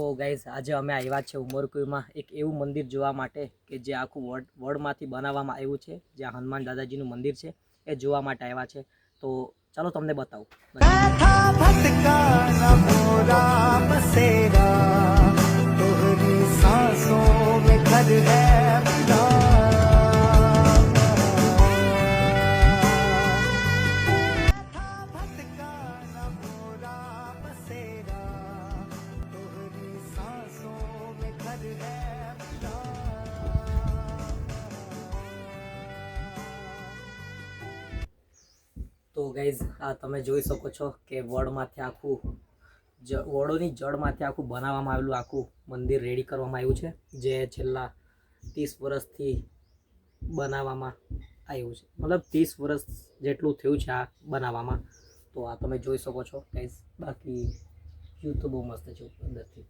તો ગાઈઝ આજે અમે આવ્યા છે ઉમરકુઈમાં એક એવું મંદિર જોવા માટે કે જે આખું વડમાંથી બનાવવામાં આવ્યું છે, જ્યાં હનુમાન દાદાજીનું મંદિર છે એ જોવા માટે આવ્યા છે. તો ચાલો તમને બતાવું. તો ગાઈઝ આ તમે જોઈ શકો છો કે વડમાંથી આખું વડોની જળમાંથી આખું બનાવવામાં આવેલું આખું મંદિર રેડી કરવામાં આવ્યું છે, જે છેલ્લા 30 વર્ષથી બનાવવામાં આવ્યું છે. મતલબ 30 વર્ષ જેટલું થયું છે આ બનાવવામાં. તો આ તમે જોઈ શકો છો ગાઈઝ. બાકી વ્યૂ તો બહુ મસ્ત છે અંદરથી.